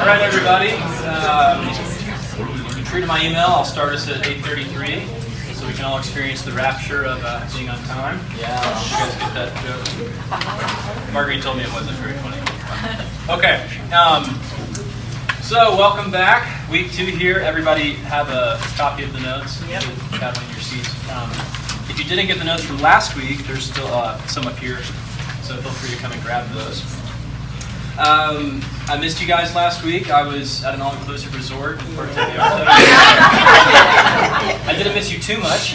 All right, everybody. True to my email, I'll start us at 8:33, so we can all experience the rapture of being on time. Yeah. You guys get that joke? Marguerite told me it wasn't very funny. Okay. So welcome back. Week 2 here. Everybody have a copy of the notes. Yep. You have one in your seats. If you didn't get the notes from last week, there's still some up here, so feel free to come and grab those. I missed you guys last week. I was at an all-inclusive resort in Puerto Vallarta. I didn't miss you too much.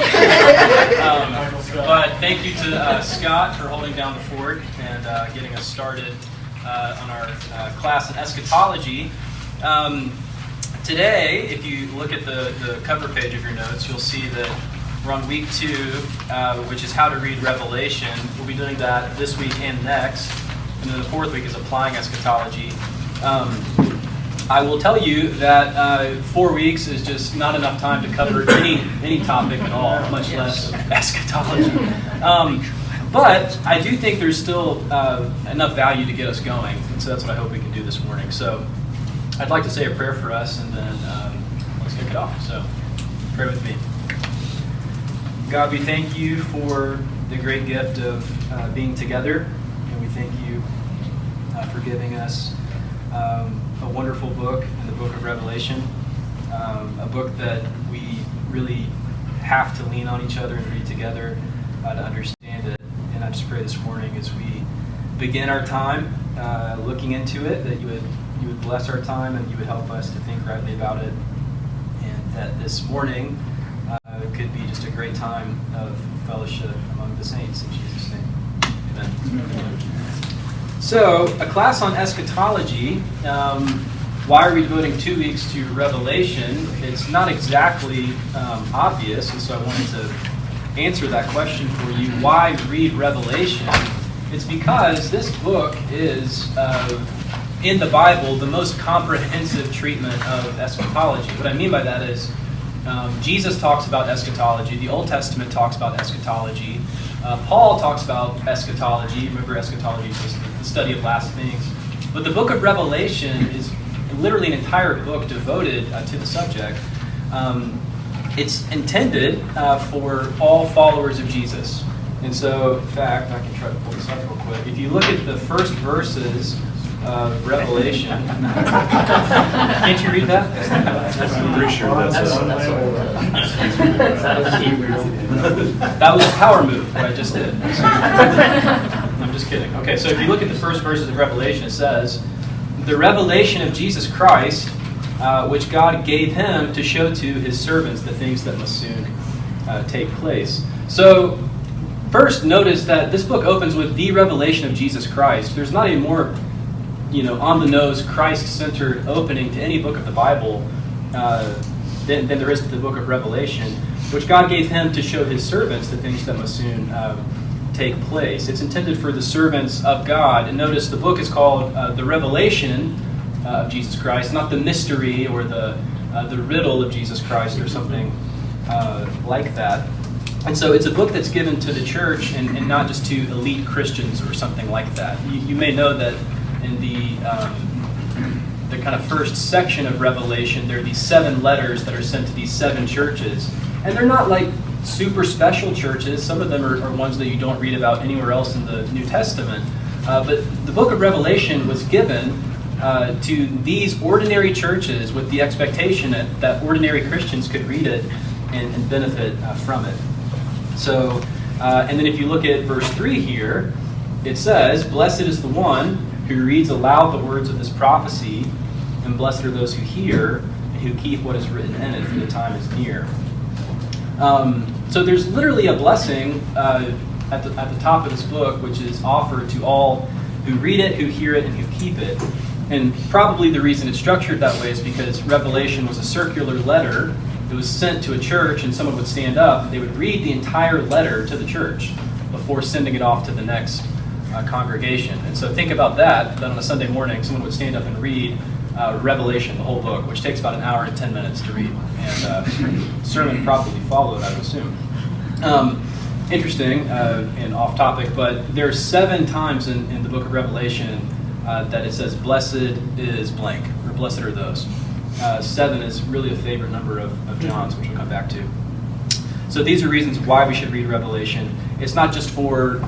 But thank you to Scott for holding down the fort and getting us started on our class in Eschatology. Today, if you look at the cover page of your notes, you'll see that we're on week 2, which is how to read Revelation. We'll be doing that this week and next. And then the 4th week is applying eschatology. I will tell you that 4 weeks is just not enough time to cover any topic at all, much less eschatology. But I do think there's still enough value to get us going, and so that's what I hope we can do this morning. So I'd like to say a prayer for us, and then let's kick it off. So pray with me. God, we thank you for the great gift of being together, and we thank you for giving us a wonderful book in the book of Revelation, a book that we really have to lean on each other and read together to understand it. And I just pray this morning as we begin our time looking into it, that you would bless our time and you would help us to think rightly about it, and that this morning could be just a great time of fellowship among the saints. In Jesus' name, amen. Amen. So, a class on eschatology. Why are we devoting 2 weeks to Revelation? It's not exactly obvious, and so I wanted to answer that question for you. Why read Revelation? It's because this book is, in the Bible, the most comprehensive treatment of eschatology. What I mean by that is, Jesus talks about eschatology. The Old Testament talks about eschatology. Paul talks about eschatology. Remember, eschatology is just the study of last things. But the book of Revelation is literally an entire book devoted to the subject. It's intended for all followers of Jesus. And so, in fact, I can try to pull this up real quick. If you look at the first verses of Revelation, can't you read that? I'm pretty sure that was a power move, what I just did. I'm just kidding. Okay, so if you look at the first verses of Revelation, it says, "The revelation of Jesus Christ, which God gave him to show to his servants the things that must soon take place." So, first, notice that this book opens with the revelation of Jesus Christ. There's not a more on-the-nose, Christ-centered opening to any book of the Bible than there is to the book of Revelation, which God gave him to show his servants the things that must soon take place. It's intended for the servants of God. And notice the book is called The Revelation of Jesus Christ, not the mystery or the riddle of Jesus Christ or something like that. And so it's a book that's given to the church and not just to elite Christians or something like that. You may know that in the kind of first section of Revelation, there are these 7 letters that are sent to these 7 churches. And they're not like super special churches. Some of them are ones that you don't read about anywhere else in the New Testament. But the book of Revelation was given to these ordinary churches with the expectation that ordinary Christians could read it and benefit from it. So, and then if you look at verse 3 here, it says, "Blessed is the one who reads aloud the words of this prophecy, and blessed are those who hear and who keep what is written in it, for the time is near." So there's literally a blessing at the top of this book, which is offered to all who read it, who hear it, and who keep it. And probably the reason it's structured that way is because Revelation was a circular letter. It was sent to a church, and someone would stand up, and they would read the entire letter to the church before sending it off to the next congregation. And so think about that on a Sunday morning, someone would stand up and read Revelation, the whole book, which takes about an hour and 10 minutes to read. And sermon probably followed, I would assume. Interesting and off topic, but there are 7 times in the book of Revelation that it says, blessed is blank, or blessed are those. 7 is really a favorite number of John's, which we'll come back to. So these are reasons why we should read Revelation. It's not just for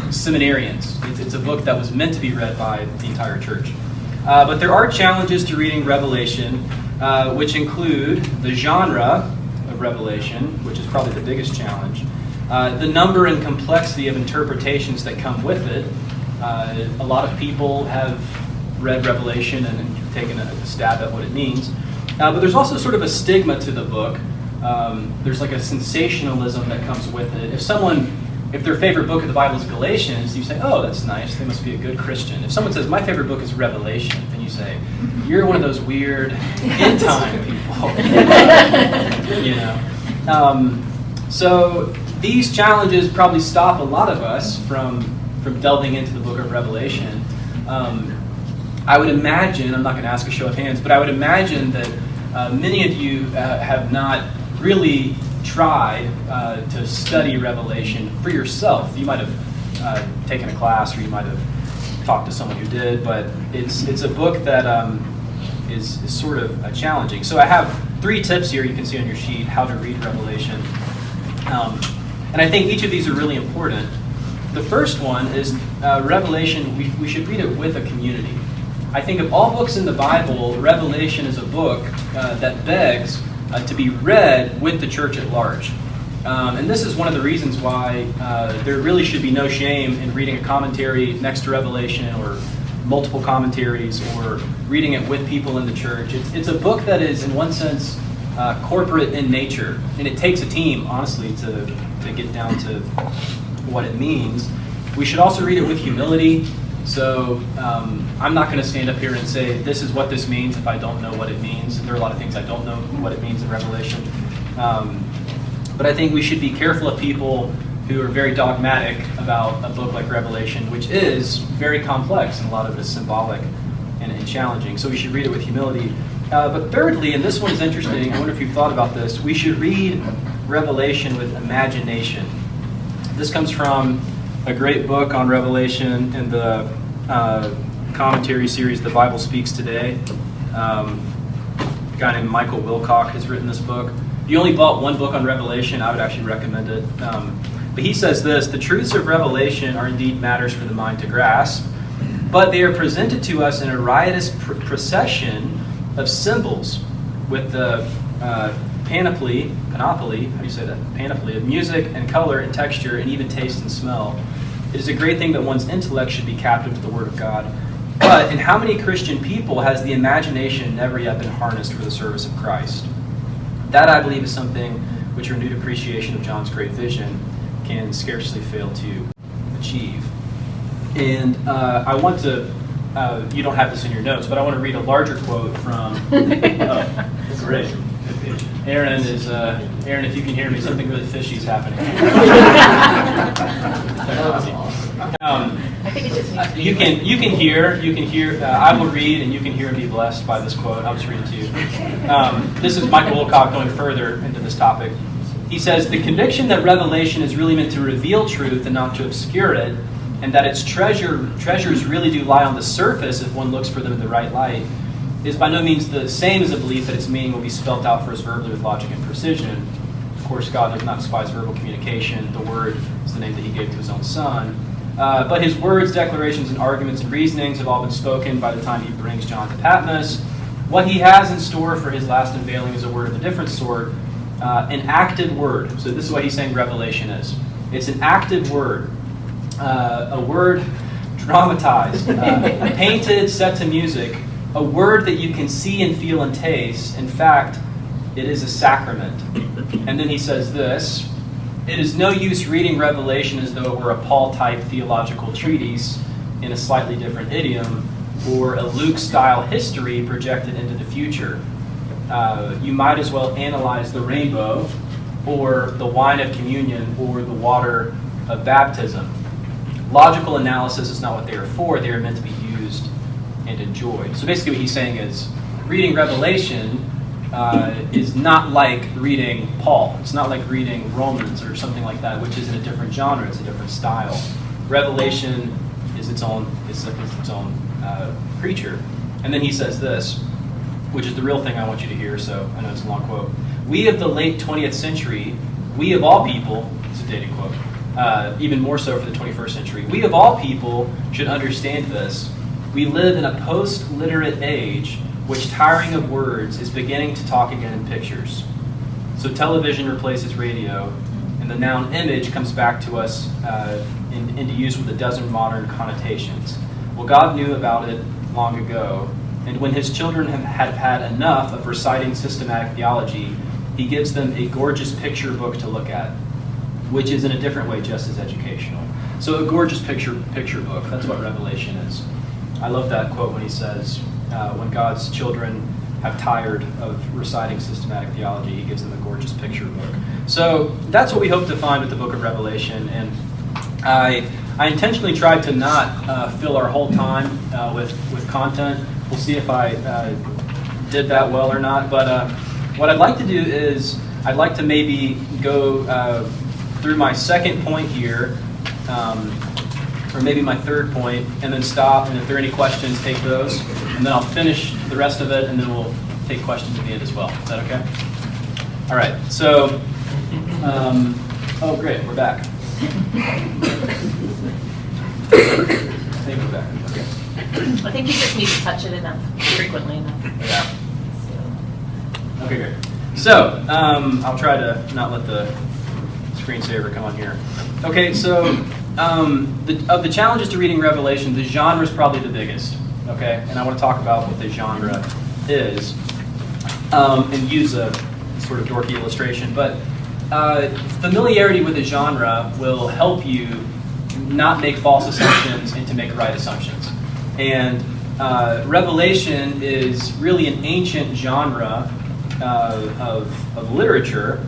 seminarians. It's a book that was meant to be read by the entire church. But there are challenges to reading Revelation, which include the genre of Revelation, which is probably the biggest challenge, the number and complexity of interpretations that come with it. A lot of people have read Revelation and taken a stab at what it means. But there's also sort of a stigma to the book. There's like a sensationalism that comes with it. If their favorite book of the Bible is Galatians, you say, oh, that's nice, they must be a good Christian. If someone says, my favorite book is Revelation, then you say, you're one of those weird end time people. So these challenges probably stop a lot of us from delving into the book of Revelation. I would imagine, I'm not going to ask a show of hands, but I would imagine that many of you have not really tried to study Revelation for yourself. You might have taken a class, or you might have talked to someone who did, but it's a book that is sort of challenging. So I have 3 tips here you can see on your sheet, how to read Revelation. And I think each of these are really important. The first one is Revelation, we should read it with a community. I think of all books in the Bible, Revelation is a book that begs to be read with the church at large. And this is one of the reasons why there really should be no shame in reading a commentary next to Revelation, or multiple commentaries, or reading it with people in the church. It's a book that is, in one sense, corporate in nature, and it takes a team, honestly, to get down to what it means. We should also read it with humility. So I'm not going to stand up here and say, this is what this means, if I don't know what it means. There are a lot of things I don't know what it means in Revelation. But I think we should be careful of people who are very dogmatic about a book like Revelation, which is very complex, and a lot of it is symbolic and challenging. So we should read it with humility. But thirdly, and this one is interesting, I wonder if you've thought about this, we should read Revelation with imagination. This comes from a great book on Revelation in the commentary series, The Bible Speaks Today. A guy named Michael Wilcock has written this book. If you only bought one book on Revelation, I would actually recommend it. But he says this: the truths of Revelation are indeed matters for the mind to grasp, but they are presented to us in a riotous procession of symbols with the panoply, how do you say that? Panoply of music and color and texture and even taste and smell. It is a great thing that one's intellect should be captive to the Word of God. But in how many Christian people has the imagination never yet been harnessed for the service of Christ? That, I believe, is something which renewed appreciation of John's great vision can scarcely fail to achieve. And I want to, you don't have this in your notes, but I want to read a larger quote from, that's great. Aaron, if you can hear me, something really fishy is happening. I think it just you can hear. I will read, and you can hear and be blessed by this quote. I'll just read it to you. This is Michael Wilcock going further into this topic. He says, the conviction that Revelation is really meant to reveal truth and not to obscure it, and that its treasures really do lie on the surface if one looks for them in the right light, is by no means the same as a belief that its meaning will be spelt out for us verbally with logic and precision. Of course, God does not despise verbal communication. The Word is the name that He gave to His own Son. But His words, declarations, and arguments and reasonings have all been spoken by the time He brings John to Patmos. What He has in store for His last unveiling is a word of a different sort, an acted word. So this is what he's saying Revelation is. It's an acted word, a word dramatized, painted, set to music, a word that you can see and feel and taste. In fact, it is a sacrament. And then he says this: it is no use reading Revelation as though it were a Paul-type theological treatise in a slightly different idiom, or a Luke-style history projected into the future. You might as well analyze the rainbow, or the wine of communion, or the water of baptism. Logical analysis is not what they are for. They are meant to be used and enjoyed. So basically what he's saying is, reading Revelation is not like reading Paul. It's not like reading Romans or something like that, which is in a different genre. It's a different style. Revelation is its own is its own creature. And then he says this, which is the real thing I want you to hear, so I know it's a long quote. We of the late 20th century, we of all people, it's a dated quote, even more so for the 21st century, we of all people should understand this. We live in a post-literate age which, tiring of words, is beginning to talk again in pictures. So television replaces radio, and the noun image comes back to us into use with a dozen modern connotations. Well, God knew about it long ago, and when his children had had enough of reciting systematic theology, he gives them a gorgeous picture book to look at, which is in a different way just as educational. So a gorgeous picture book, that's what Revelation is. I love that quote when he says, when God's children have tired of reciting systematic theology, he gives them a gorgeous picture book. So that's what we hope to find with the book of Revelation, and I intentionally tried to not fill our whole time with content. We'll see if I did that well or not, but what I'd like to do is I'd like to maybe go through my second point here, or maybe my third point, and then stop, and if there are any questions, take those, and then I'll finish the rest of it, and then we'll take questions at the end as well. Is that okay? All right, so, oh great, we're back. I think we're back, okay. I think you just need to touch it enough, frequently enough. Yeah. Okay, great. So, I'll try to not let the screensaver come on here. Okay, so of the challenges to reading Revelation, the genre is probably the biggest. Okay, and I want to talk about what the genre is and use a sort of dorky illustration. But familiarity with the genre will help you not make false assumptions and to make right assumptions. And Revelation is really an ancient genre of literature,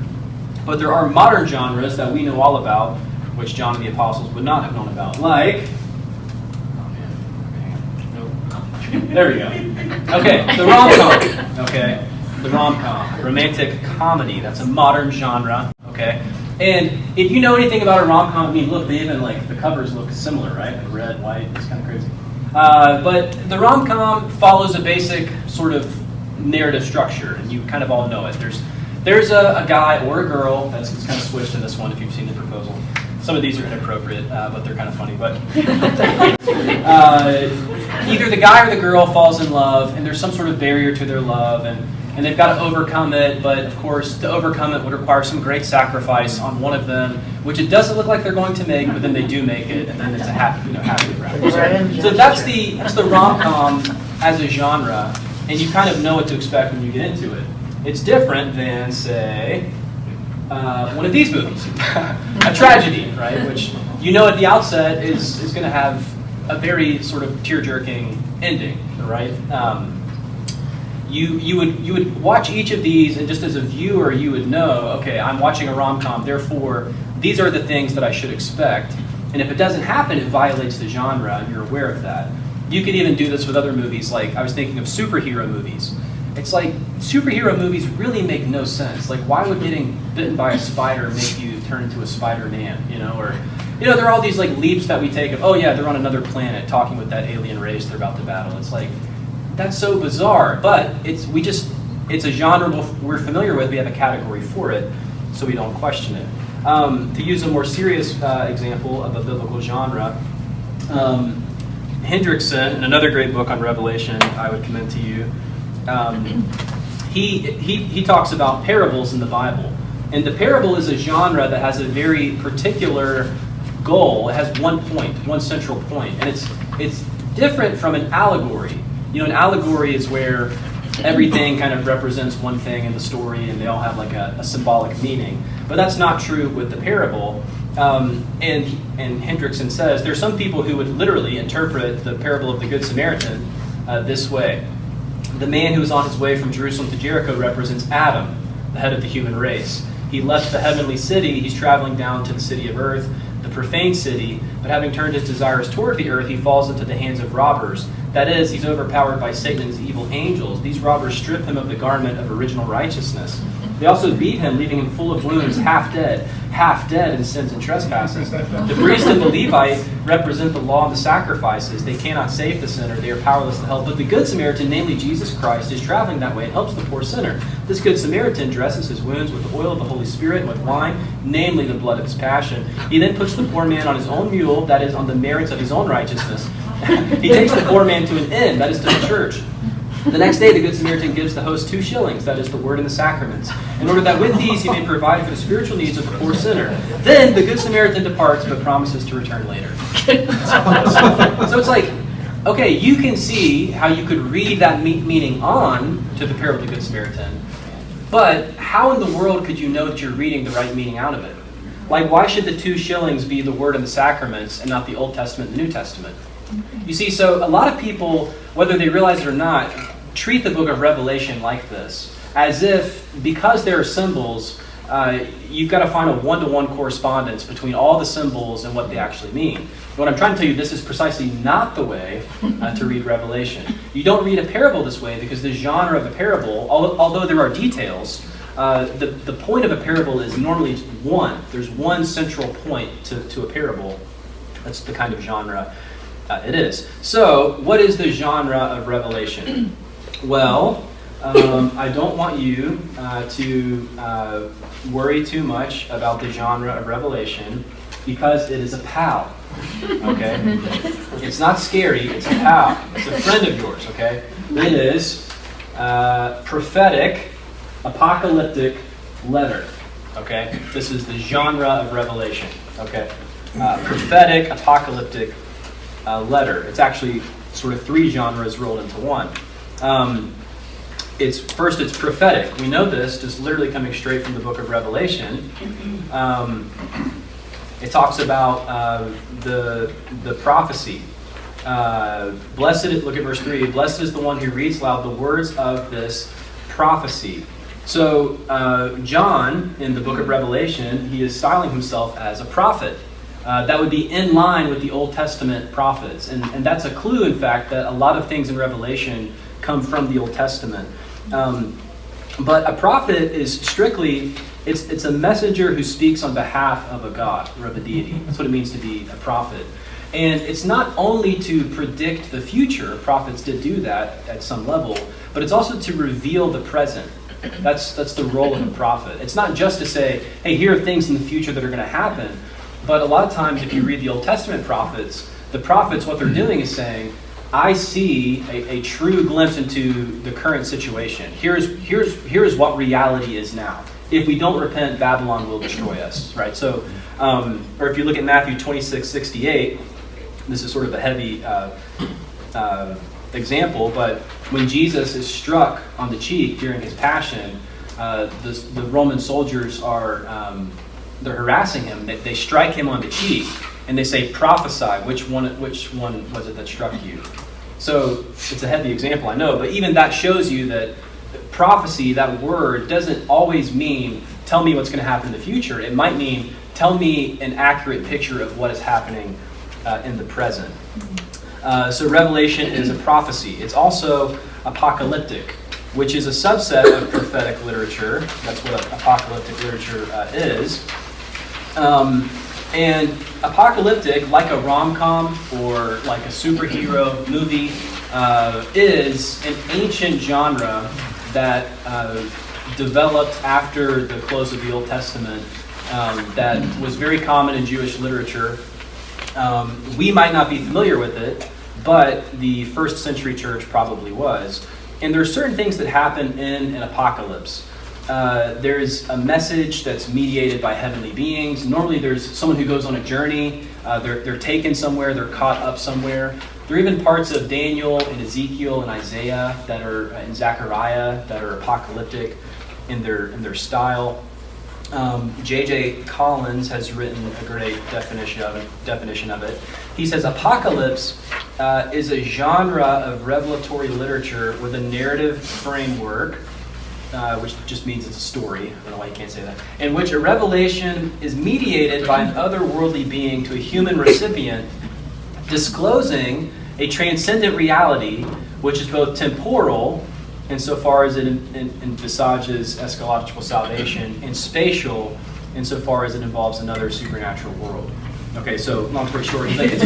but there are modern genres that we know all about, which John and the Apostles would not have known about, like, there we go. Okay, the rom-com. Okay, the rom-com, romantic comedy. That's a modern genre. Okay, and if you know anything about a rom-com, I mean, look, they even like the covers look similar, right? Like red, white. It's kind of crazy. But the rom-com follows a basic sort of narrative structure, and you kind of all know it. There's a guy or a girl. That's kind of switched in this one if you've seen The Proposal. Some of these are inappropriate, but they're kind of funny. But either the guy or the girl falls in love, and there's some sort of barrier to their love, and they've got to overcome it. But of course, to overcome it would require some great sacrifice on one of them, which it doesn't look like they're going to make, but then they do make it, and then it's a happy round. So that's the rom-com as a genre, and you kind of know what to expect when you get into it. It's different than, say, one of these movies, a tragedy, right? Which you know at the outset is going to have a very sort of tear-jerking ending, right? You would watch each of these, and just as a viewer, you would know, okay, I'm watching a rom-com, therefore these are the things that I should expect. And if it doesn't happen, it violates the genre, and you're aware of that. You could even do this with other movies, like I was thinking of superhero movies. It's like superhero movies really make no sense. Like, why would getting bitten by a spider make you turn into a Spider-Man? Or there are all these like leaps that we take of, oh yeah, they're on another planet talking with that alien race they're about to battle. It's like, that's so bizarre. But it's a genre we're familiar with. We have a category for it, so we don't question it. To use a more serious example of a biblical genre, Hendrickson, in another great book on Revelation, I would commend to you. He talks about parables in the Bible, and the parable is a genre that has a very particular goal. It has one point, one central point, and it's different from an allegory. An allegory is where everything kind of represents one thing in the story, and they all have like a symbolic meaning. But that's not true with the parable. And Hendrickson says there's some people who would literally interpret the parable of the Good Samaritan this way. The man who was on his way from Jerusalem to Jericho represents Adam, the head of the human race. He left the heavenly city. He's traveling down to the city of earth, the profane city, but having turned his desires toward the earth, he falls into the hands of robbers. That is, he's overpowered by Satan and his evil angels. These robbers strip him of the garment of original righteousness. They also beat him, leaving him full of wounds, half dead in sins and trespasses. The priest and the Levite represent the law and the sacrifices. They cannot save the sinner. They are powerless to help. But the Good Samaritan, namely Jesus Christ, is traveling that way and helps the poor sinner. This Good Samaritan dresses his wounds with the oil of the Holy Spirit and with wine, namely the blood of his passion. He then puts the poor man on his own mule, that is, on the merits of his own righteousness. He takes the poor man to an inn, that is, to the church. The next day, the Good Samaritan gives the host 2 shillings, that is, the word and the sacraments, in order that with these he may provide for the spiritual needs of the poor sinner. Then the Good Samaritan departs, but promises to return later. So it's like, okay, you can see how you could read that meaning on to the parable of the Good Samaritan, but how in the world could you know that you're reading the right meaning out of it? Like, why should the 2 shillings be the word and the sacraments and not the Old Testament and the New Testament? You see, so a lot of people, whether they realize it or not, treat the book of Revelation like this, as if because there are symbols, you've got to find a one-to-one correspondence between all the symbols and what they actually mean. What I'm trying to tell you, this is precisely not the way to read Revelation. You don't read a parable this way because the genre of a parable, although there are details, the point of a parable is normally one. There's one central point to a parable. That's the kind of genre it is. So, what is the genre of Revelation? Well, I don't want you to worry too much about the genre of Revelation because it is a pal. Okay? It's not scary, it's a pal. It's a friend of yours, okay? It is prophetic, apocalyptic letter. Okay? This is the genre of Revelation. Okay? Prophetic, apocalyptic letter. It's actually sort of 3 genres rolled into one. It's prophetic. We know this just literally coming straight from the book of Revelation. It talks about the prophecy. Look at verse 3. Blessed is the one who reads aloud the words of this prophecy. So John, in the book of Revelation, he is styling himself as a prophet. That would be in line with the Old Testament prophets. And that's a clue, in fact, that a lot of things in Revelation come from the Old Testament. But a prophet is strictly, it's a messenger who speaks on behalf of a god or of a deity. That's what it means to be a prophet. And it's not only to predict the future, prophets did do that at some level, but it's also to reveal the present. That's the role of a prophet. It's not just to say, hey, here are things in the future that are going to happen. But a lot of times, if you read the Old Testament prophets, what they're doing is saying, I see a true glimpse into the current situation. Here's what reality is now. If we don't repent, Babylon will destroy us, right? So, or if you look at Matthew 26:68, this is sort of a heavy example, but when Jesus is struck on the cheek during his passion, the Roman soldiers are they're harassing him. They strike him on the cheek and they say, "Prophesy. Which one was it that struck you?" So it's a heavy example, I know, but even that shows you that prophecy, that word, doesn't always mean tell me what's going to happen in the future. It might mean tell me an accurate picture of what is happening in the present. So Revelation is a prophecy. It's also apocalyptic, which is a subset of prophetic literature. That's what apocalyptic literature is. And apocalyptic, like a rom-com or like a superhero movie, is an ancient genre that developed after the close of the Old Testament that was very common in Jewish literature. We might not be familiar with it, but the first century church probably was. And there are certain things that happen in an apocalypse. There's a message that's mediated by heavenly beings. Normally there's someone who goes on a journey. They're taken somewhere. They're caught up somewhere. There are even parts of Daniel and Ezekiel and Isaiah that are in Zechariah that are apocalyptic in their style. J.J. Collins has written a great definition of it. He says, apocalypse is a genre of revelatory literature with a narrative framework, which just means it's a story. I don't know why you can't say that. In which a revelation is mediated by an otherworldly being to a human recipient, disclosing a transcendent reality, which is both temporal, insofar as it envisages eschatological salvation, and spatial, insofar as it involves another supernatural world. Okay, so long story short, it's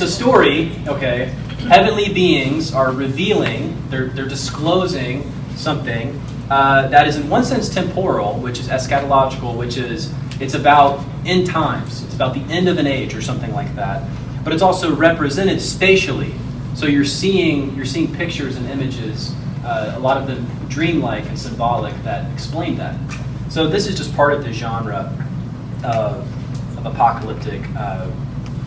a story. Okay, heavenly beings are revealing, they're disclosing something that is in one sense temporal, which is eschatological, which is it's about end times, it's about the end of an age or something like that. But it's also represented spatially. So you're seeing pictures and images, a lot of them dreamlike and symbolic, that explain that. So this is just part of the genre of apocalyptic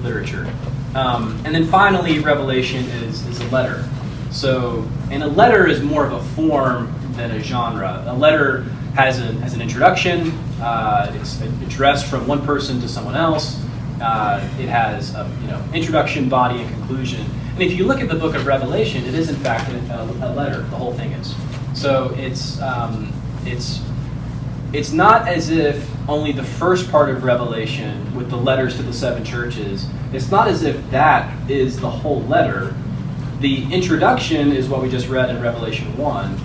literature. And then finally, Revelation is a letter. So, and a letter is more of a form than a genre. A letter has an introduction. It's addressed from one person to someone else. It has a introduction, body, and conclusion. And if you look at the book of Revelation, it is in fact a letter. The whole thing is. So it's not as if only the first part of Revelation with the letters to the 7 churches, it's not as if that is the whole letter. The introduction is what we just read in Revelation 1.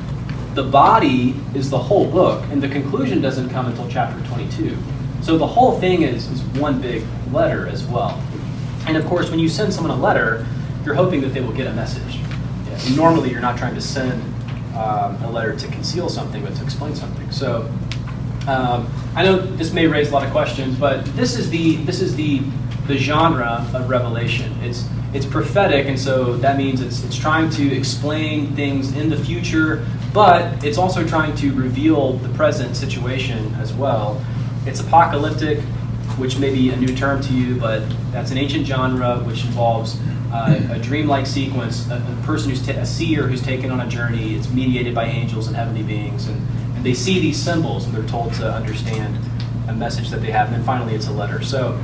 The body is the whole book, and the conclusion doesn't come until chapter 22. So the whole thing is one big letter as well. And of course, when you send someone a letter, you're hoping that they will get a message. Yeah. Normally, you're not trying to send a letter to conceal something, but to explain something. So I know this may raise a lot of questions, but this is the genre of Revelation. It's prophetic, and so that means it's trying to explain things in the future, but it's also trying to reveal the present situation as well. It's apocalyptic, which may be a new term to you, but that's an ancient genre which involves a dreamlike sequence, a person a seer who's taken on a journey. It's mediated by angels and heavenly beings, and they see these symbols, and they're told to understand a message that they have. And then finally, it's a letter. So,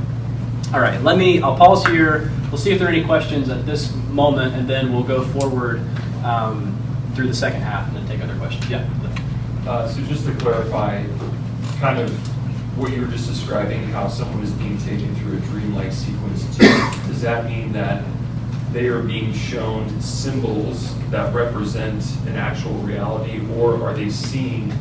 all right, I'll pause here. We'll see if there are any questions at this moment, and then we'll go forward through the second half and then take other questions. Yeah. So just to clarify, kind of what you were just describing, how someone is being taken through a dreamlike sequence, does that mean that they are being shown symbols that represent an actual reality, or are they seeing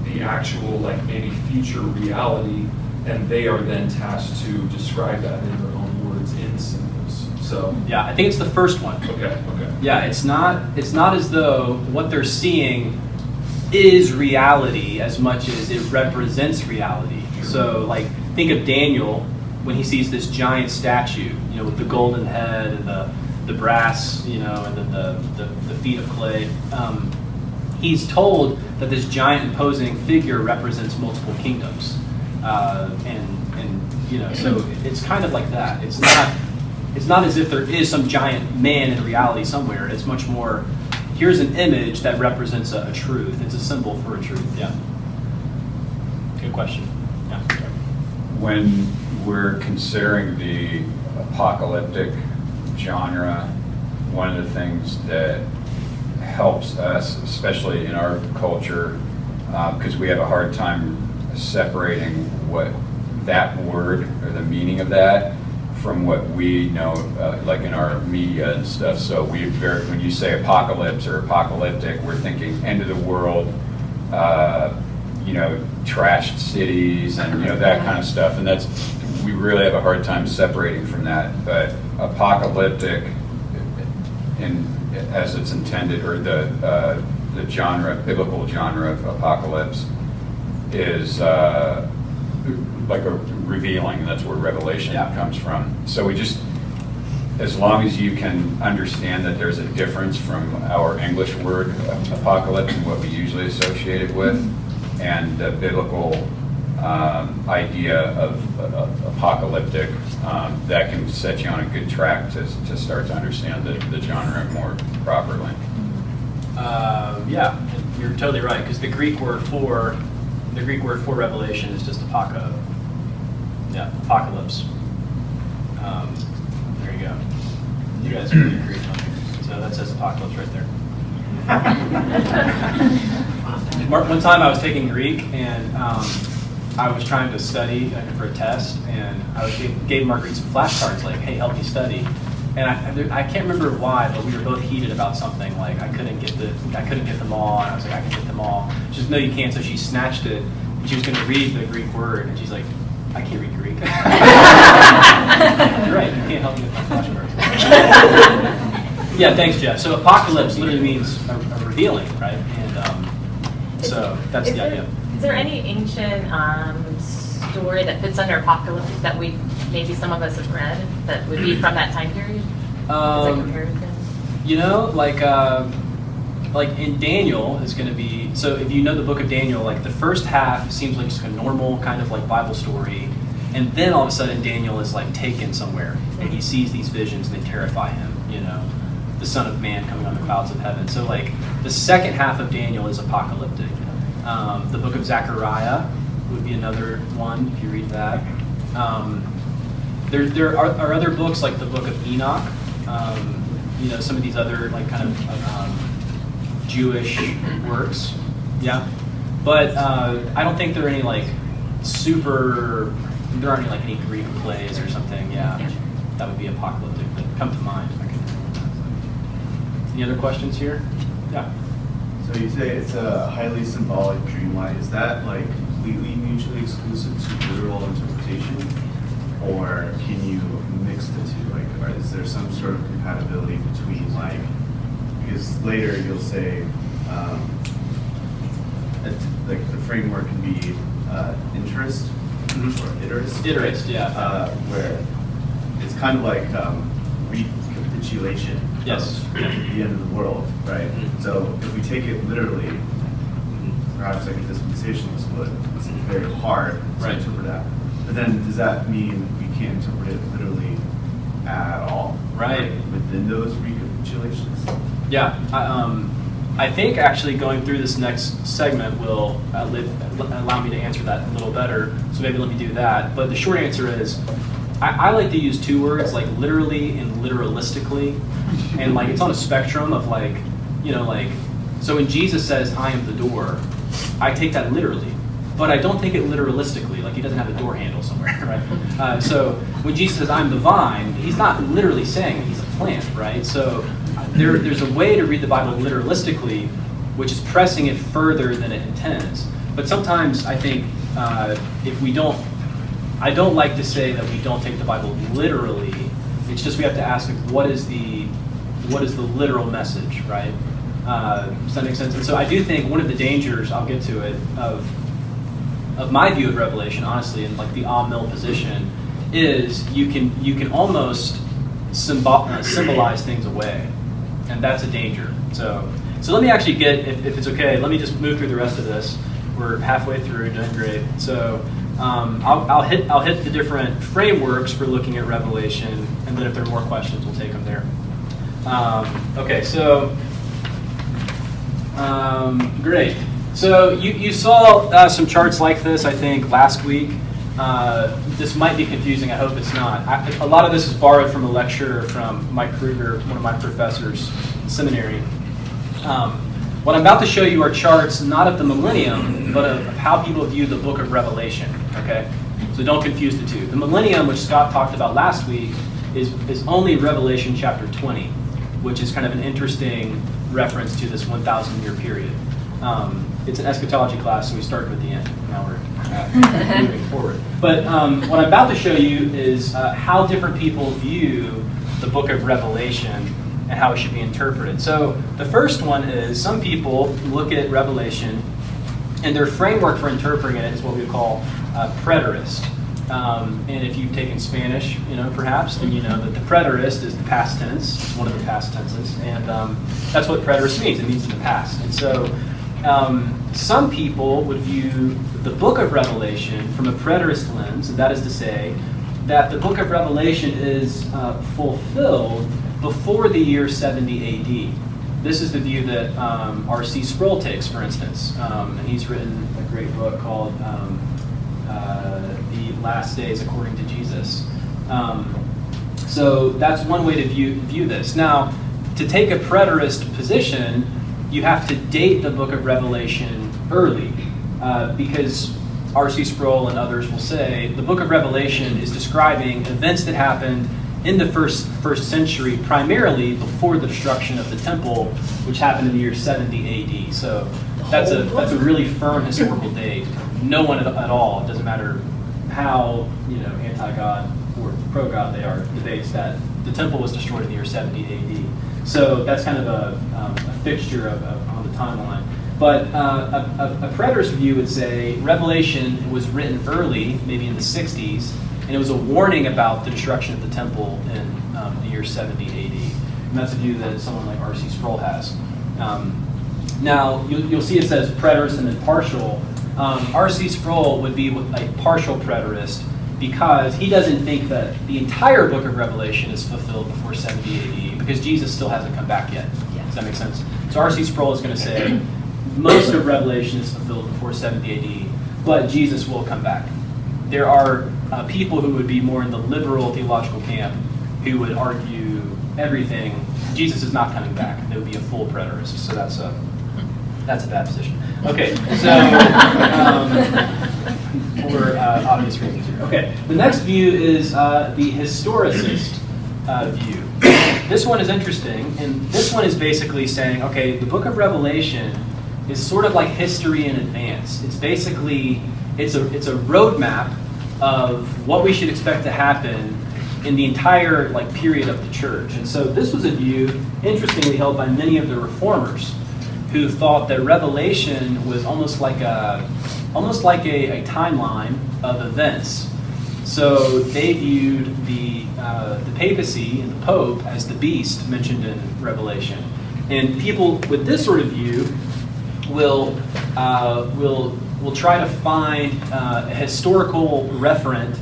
the actual, like maybe future reality, and they are then tasked to describe that in their own words in symbols? So yeah, I think it's the first one. Okay. Yeah, it's not as though what they're seeing is reality as much as it represents reality. So like think of Daniel when he sees this giant statue, with the golden head and the brass, and the feet of clay. He's told that this giant imposing figure represents multiple kingdoms, so it's kind of like that. It's not as if there is some giant man in reality somewhere. It's much more, here's an image that represents a truth. It's a symbol for a truth. Yeah. Good question. Yeah. When we're considering the apocalyptic genre, one of the things that helps us, especially in our culture, because we have a hard time separating what that word or the meaning of that from what we know, like in our media and stuff. So when you say apocalypse or apocalyptic, we're thinking end of the world, trashed cities and that kind of stuff. And we really have a hard time separating from that. But apocalyptic, as it's intended, or the biblical genre of apocalypse, is like a revealing. That's where revelation comes from. So as long as you can understand that there's a difference from our English word apocalypse and what we usually associate it with, and the biblical idea of apocalyptic, that can set you on a good track to start to understand the genre more properly. Yeah, you're totally right, because the Greek word for revelation is just apocalypse. There you go. You guys are really Greek, so that says apocalypse right there. One time I was taking Greek, and I was trying to study for a test, and I gave Marguerite some flashcards like, hey, help me study. and I can't remember why, but we were both heated about something. Like I couldn't get them all, and I was like, I can get them all. She's like, no, you can't. So she snatched it, and she was going to read the Greek word, and she's like, I can't read Greek. You're right. You can't help me with my flashcards. Yeah, thanks, Jeff. So apocalypse literally means a revealing, right? And so that's the idea. Is there any ancient story that fits under apocalypse that maybe some of us have read that would be from that time period? As a comparison? You know, like in Daniel is going to be, so if you know the book of Daniel, like the first half seems like just a normal kind of like Bible story, and then all of a sudden Daniel is like taken somewhere, and he sees these visions and they terrify him, you know, the Son of Man coming on the clouds of heaven. So like the second half of Daniel is apocalyptic. The book of Zechariah would be another one if you read that. There are other books like the book of Enoch, you know, some of these other like kind of Jewish works, yeah. But I don't think there are any like there aren't any like any Greek plays or something, yeah. That would be apocalyptic that come to mind. Any other questions here? Yeah. So you say it's a highly symbolic dreamlight. Is that like completely mutually exclusive to literal interpretation, or can you mix the two? Like, or is there some sort of compatibility between like? Because later you'll say, like the framework can be interest or iterist. Iterist, yeah. Where it's kind of like recapitulation. Yes. Of the end of the world, right? Mm-hmm. So if we take it literally, perhaps like a dispensationalist would, it's very hard to interpret that. But then does that mean we can't interpret it literally at all? Right. Like, within those recapitulations? Yeah. I think actually going through this next segment will allow me to answer that a little better. So maybe let me do that. But the short answer is, I like to use two words, like literally and literalistically. And like it's on a spectrum of like, you know, like, so when Jesus says, I am the door, I take that literally. But I don't take it literalistically, like he doesn't have a door handle somewhere, right? So when Jesus says, I'm the vine, he's not literally saying he's a plant, right? So there's a way to read the Bible literalistically, which is pressing it further than it intends. But sometimes I think if we don't, I don't like to say that we don't take the Bible literally. It's just we have to ask, like, what is the literal message, right? Does that make sense? And so I do think one of the dangers, I'll get to it, of my view of Revelation, honestly, and like the mill position, is you can almost symbolize things away, and that's a danger. So let me actually get, if it's okay, let me just move through the rest of this. We're halfway through, doing great. So I'll hit the different frameworks for looking at Revelation, and then if there are more questions, we'll take them there. Okay, so great. So you saw some charts like this, I think, last week. This might be confusing. I hope it's not. A lot of this is borrowed from a lecture from Mike Kruger, one of my professors in seminary. What I'm about to show you are charts not of the millennium, but of how people view the book of Revelation. Okay, so don't confuse the two. The millennium, which Scott talked about last week, is only Revelation chapter 20, which is kind of an interesting reference to this 1,000-year period. It's an eschatology class, so we started with the end. Now we're moving forward. But what I'm about to show you is how different people view the book of Revelation and how it should be interpreted. So the first one is some people look at Revelation, and their framework for interpreting it is what we call preterist. And if you've taken Spanish, perhaps, then you know that the preterist is the past tense. It's one of the past tenses, and that's what preterist means. It means in the past. And so some people would view the book of Revelation from a preterist lens, and that is to say that the book of Revelation is fulfilled before the year 70 AD. This is the view that R.C. Sproul takes, for instance, and he's written a great book called The Last Days According to Jesus. So that's one way to view this. Now, to take a preterist position, you have to date the book of Revelation early, because R.C. Sproul and others will say the book of Revelation is describing events that happened in the first century, primarily before the destruction of the temple, which happened in the year 70 AD. So that's a really firm historical date. No one at all, it doesn't matter how anti-God or pro-God they are, debates that the temple was destroyed in the year 70 AD. So that's kind of a fixture on the timeline. But a preterist view would say Revelation was written early, maybe in the 60s, and it was a warning about the destruction of the temple in the year 70 AD. And that's a view that someone like R.C. Sproul has. Now, you'll see it says preterist and then partial. R.C. Sproul would be a partial preterist because he doesn't think that the entire book of Revelation is fulfilled before 70 AD because Jesus still hasn't come back yet. Yeah. Does that make sense? So R.C. Sproul is going to say most of Revelation is fulfilled before 70 AD, but Jesus will come back. There are people who would be more in the liberal theological camp who would argue everything. Jesus is not coming back. There would be a full preterist. So that's a bad position. Okay, so for obvious reasons here. Okay, the next view is the historicist view. This one is interesting, and this one is basically saying, okay, the book of Revelation is sort of like history in advance. It's basically, it's a roadmap of what we should expect to happen in the entire period of the church. And so this was a view, interestingly, held by many of the reformers, who thought that Revelation was almost like a timeline of events. So they viewed the papacy and the Pope as the beast mentioned in Revelation. And people with this sort of view will try to find a historical referent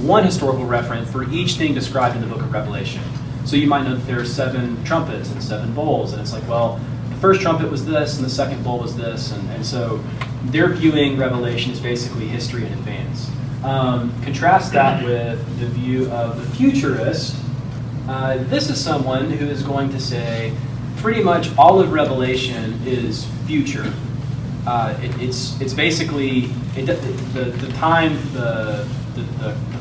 one historical referent for each thing described in the book of Revelation. So you might know that there are 7 trumpets and 7 bowls, and it's like, well, the first trumpet was this, and the second bowl was this, and so they're viewing Revelation as basically history in advance. Contrast that with the view of the futurist. This is someone who is going to say pretty much all of Revelation is future. It's basically the time the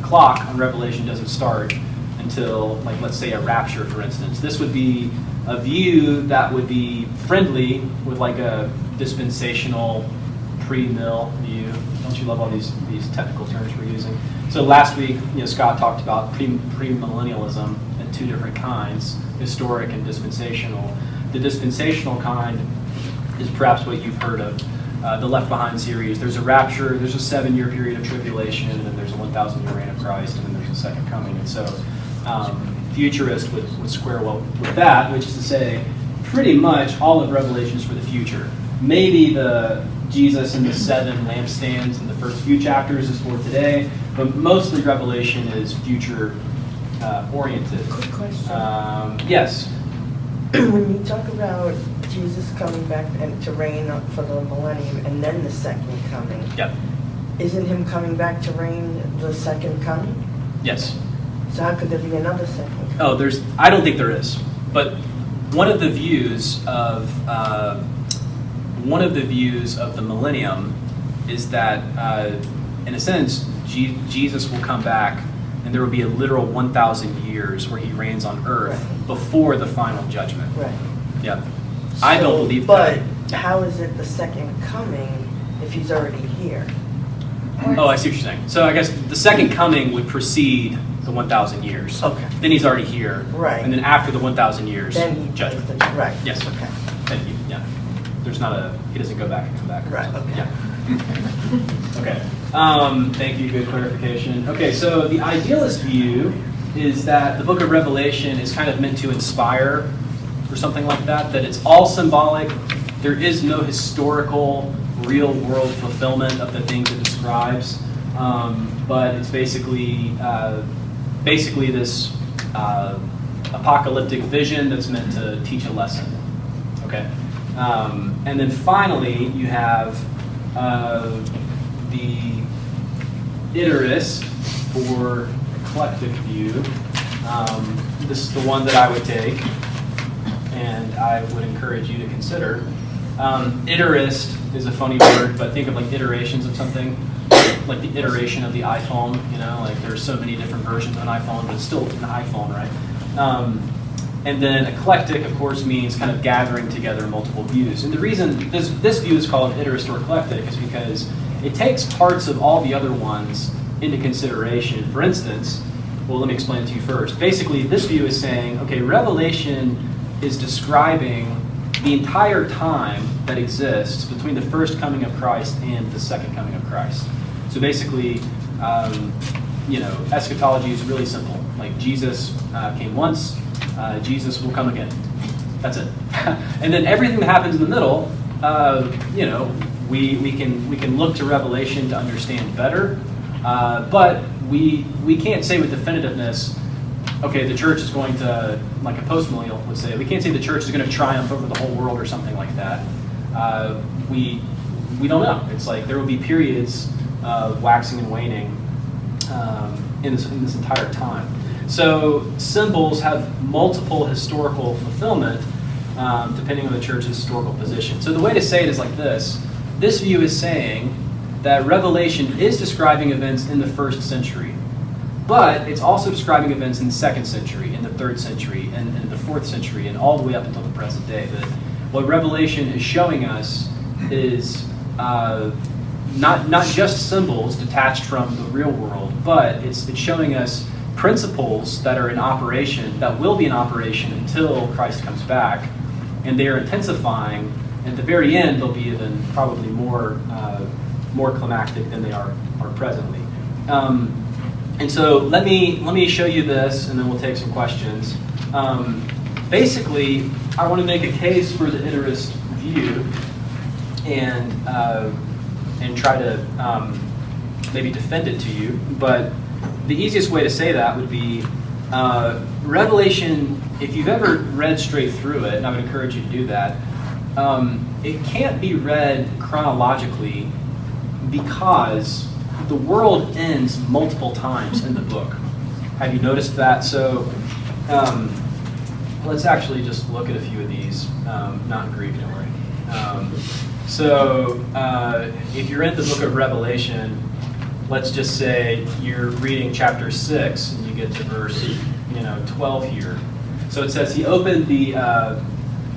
clock on Revelation doesn't start until, let's say, a rapture, for instance. This would be a view that would be friendly with a dispensational pre-mill view. Don't you love all these technical terms we're using? So last week, Scott talked about premillennialism in 2 different kinds, historic and dispensational. The dispensational kind is perhaps what you've heard of. The Left Behind series. There's a rapture, there's a 7-year period of tribulation, and then there's a 1,000-year reign of Christ, and then there's a second coming. And so futurist would square well with that, which is to say pretty much all of Revelation is for the future. Maybe the Jesus and the 7 lampstands in the first few chapters is for today, but mostly Revelation is future oriented. Quick question. Yes? When you talk about Jesus coming back and to reign for the millennium and then the second coming, Yep. isn't him coming back to reign the second coming? Yes. So how could there be another second coming? Oh, I don't think there is. But one of the views of the millennium is that, in a sense, Jesus will come back, and there will be a literal 1,000 years where he reigns on earth before the final judgment. Right. Yeah. I don't believe but that. But how is it the second coming if he's already here? Oh, I see what you're saying. So I guess the second coming would precede the 1,000 years. Okay. Then he's already here. Right. And then after the 1,000 years, Then he judgment. does the right. Yes. Okay. Thank you. Yeah. There's not he doesn't go back and come back. Right. Okay. Yeah. Okay. Thank you. Good clarification. Okay. So the idealist view is that the book of Revelation is kind of meant to inspire or something like that, that it's all symbolic. There is no historical, real world fulfillment of the things it describes. But it's basically this apocalyptic vision that's meant to teach a lesson. Okay. And then finally, you have the iterist or eclectic view. This is the one that I would take, and I would encourage you to consider. Iterist is a funny word, but think of iterations of something. like the iteration of the iPhone, like there's so many different versions of an iPhone, but it's still an iPhone, right? And then eclectic, of course, means kind of gathering together multiple views. And the reason this view is called iterist or eclectic is because it takes parts of all the other ones into consideration. For instance, well, let me explain it to you first. Basically, this view is saying, okay, Revelation is describing the entire time that exists between the first coming of Christ and the second coming of Christ. So basically, eschatology is really simple. Like Jesus came once, Jesus will come again. That's it. And then everything that happens in the middle, we can look to Revelation to understand better, but we can't say with definitiveness, okay, the church is going to, like a post-millennial would say, we can't say the church is going to triumph over the whole world or something like that. We don't know. It's like there will be periods of waxing and waning in this entire time. So symbols have multiple historical fulfillment depending on the church's historical position. So the way to say it is like this. This view is saying that Revelation is describing events in the 1st century, but it's also describing events in the 2nd century, in the 3rd century, and in the 4th century, and all the way up until the present day. But what Revelation is showing us is not just symbols detached from the real world, but it's showing us principles that are in operation, that will be in operation until Christ comes back, and they are intensifying. And at the very end, they'll be even probably more climactic than they are presently. And so let me show you this, and then we'll take some questions. Basically, I want to make a case for the iterist view, and try to maybe defend it to you. But the easiest way to say that would be Revelation. If you've ever read straight through it, and I would encourage you to do that, it can't be read chronologically because the world ends multiple times in the book. Have you noticed that? So let's actually just look at a few of these, not in Greek, don't worry. So if you're in the book of Revelation, let's just say you're reading chapter 6 and you get to verse 12 here. So it says, he opened the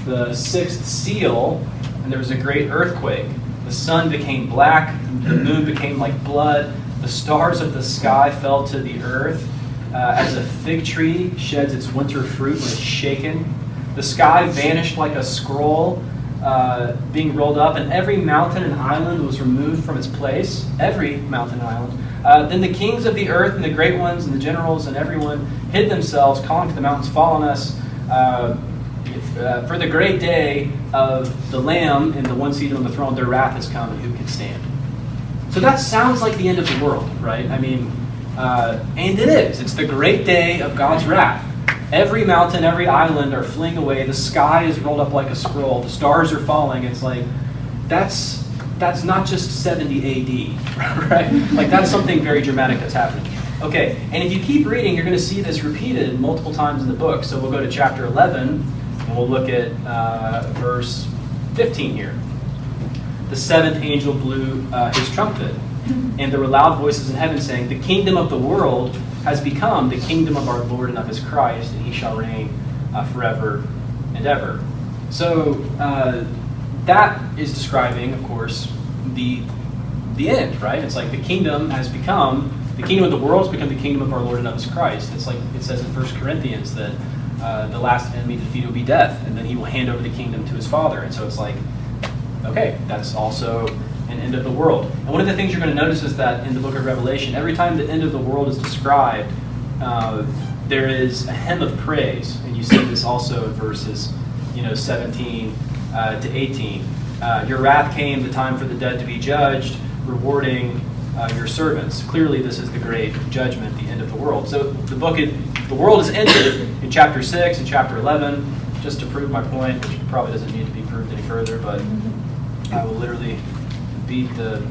6th seal, and there was a great earthquake. The sun became black, the moon became like blood, the stars of the sky fell to the earth, as a fig tree sheds its winter fruit when it's shaken. The sky vanished like a scroll being rolled up, and every mountain and island was removed from its place. Every mountain and island. Then the kings of the earth and the great ones and the generals and everyone hid themselves, calling to the mountains, fall on us, for the great day of the Lamb and the one seated on the throne, their wrath has come, and who can stand? So that sounds like the end of the world, right? I mean, and it is. It's the great day of God's wrath. Every mountain, every island are fleeing away. The sky is rolled up like a scroll. The stars are falling. It's like, that's not just 70 AD, right? Like, that's something very dramatic that's happening. Okay, and if you keep reading, you're going to see this repeated multiple times in the book. So we'll go to chapter 11, and we'll look at verse 15 here. The 7th angel blew his trumpet, and there were loud voices in heaven saying, the kingdom of the world has become the kingdom of our Lord and of his Christ, and he shall reign forever and ever. So that is describing, of course, the end, right? It's like the kingdom has become, the kingdom of the world has become the kingdom of our Lord and of his Christ. It's like it says in 1 Corinthians that the last enemy to defeat will be death, and then he will hand over the kingdom to his Father. And so it's like, okay, that's also an end of the world. And one of the things you're going to notice is that in the book of Revelation, every time the end of the world is described, there is a hymn of praise. And you see this also in verses 17 to 18. Your wrath came, the time for the dead to be judged, rewarding your servants. Clearly, this is the great judgment, the end of the world. So the world is ended in chapter 6 and chapter 11. Just to prove my point, which probably doesn't need to be proved any further, but I will literally beat the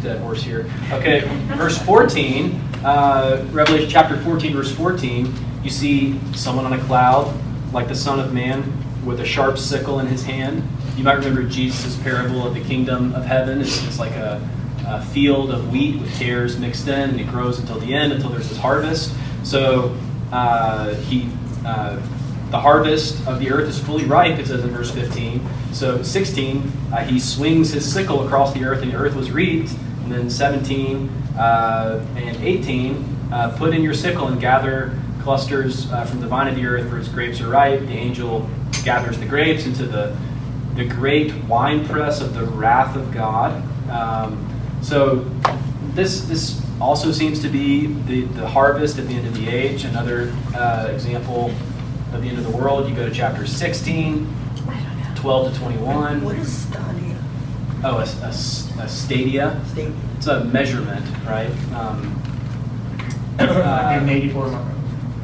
dead horse here. Okay, verse 14, Revelation chapter 14, verse 14, you see someone on a cloud, like the Son of Man, with a sharp sickle in his hand. You might remember Jesus' parable of the kingdom of heaven. It's like a field of wheat with tares mixed in, and it grows until the end, until there's this harvest. So the harvest of the earth is fully ripe, it says in verse 15. So 16, he swings his sickle across the earth, and the earth was reaped. And then 17 and 18, put in your sickle and gather clusters from the vine of the earth, for its grapes are ripe. The angel gathers the grapes into the great winepress of the wrath of God. So this also seems to be the harvest at the end of the age. Another example of the end of the world. You go to chapter 16, 12 to 21. What is stadia? Oh, a stadia. Stadia. It's a measurement, right? 184 miles.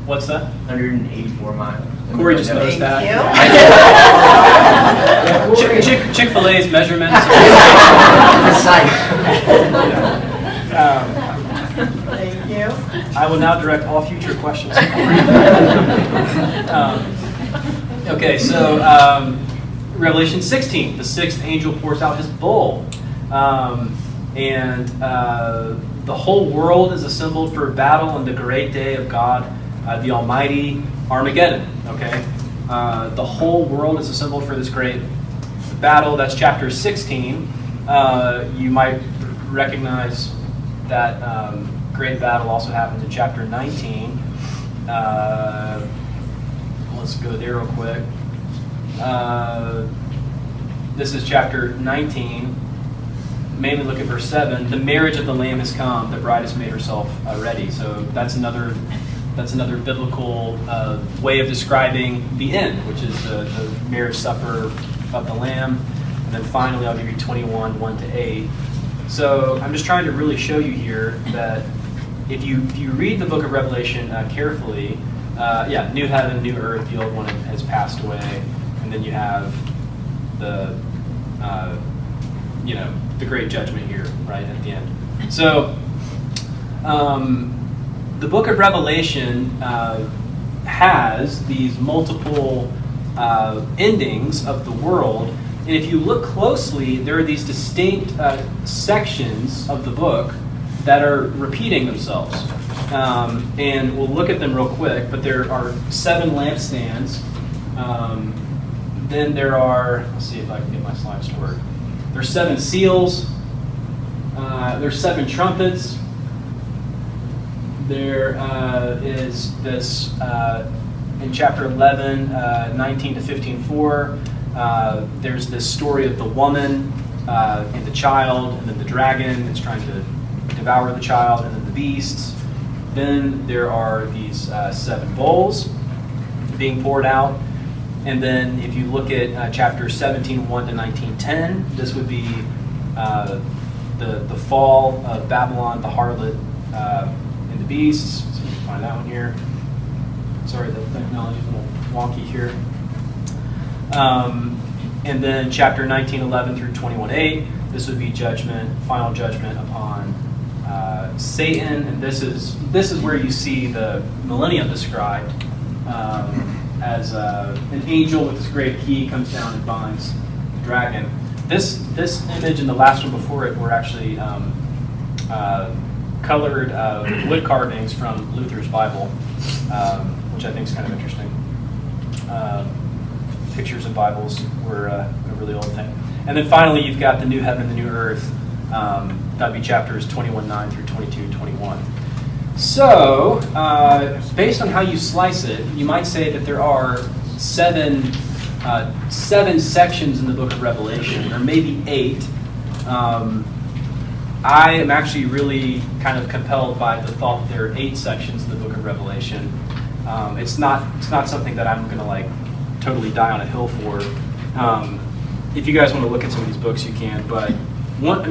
What's that? 184 miles. Corey just noticed that. Thank you. Chick-fil-A's measurements. Thank you. I will now direct all future questions. Okay, so Revelation 16, the sixth angel pours out his bowl. And the whole world is assembled for battle in the great day of God, the Almighty, Armageddon. Okay, the whole world is assembled for this great battle. That's chapter 16. You might recognize that great battle also happens in chapter 19. Let's go there real quick. This is chapter 19. Mainly look at verse 7. The marriage of the Lamb has come. The bride has made herself ready. So that's another biblical way of describing the end, which is the marriage supper of the Lamb. And then finally, I'll give you 21, 1 to 8. So I'm just trying to really show you here that if you read the book of Revelation carefully, new heaven, new earth, the old one has passed away, and then you have the the great judgment here, right at the end. So the book of Revelation has these multiple endings of the world, and if you look closely, there are these distinct sections of the book that are repeating themselves. And we'll look at them real quick, but there are 7 lampstands. Then there are, let's see if I can get my slides to work. There's 7 seals. There's 7 trumpets. There is this, in chapter 11, 19 to 15:4, there's this story of the woman and the child, and then the dragon that's trying to devour the child, and then the beasts. Then there are these 7 bowls being poured out. And then if you look at chapter 17, 1 to 19:10, this would be the fall of Babylon, the harlot, and the beasts. So you can find that one here. Sorry, the technology is a little wonky here. And then chapter 19, 11 through 21:8, this would be judgment, final judgment upon Satan. And this is where you see the millennium described. As an angel with this great key comes down and binds the dragon. This image and the last one before it were actually colored wood carvings from Luther's Bible, which I think is kind of interesting. Pictures of Bibles were a really old thing. And then finally, you've got the new heaven, the new earth. That would be chapters 21:9 through 22:21. So, based on how you slice it, you might say that there are seven sections in the book of Revelation, or maybe 8. I am actually really kind of compelled by the thought that there are 8 sections in the book of Revelation. It's not something that I'm going to totally die on a hill for. If you guys want to look at some of these books, you can. But one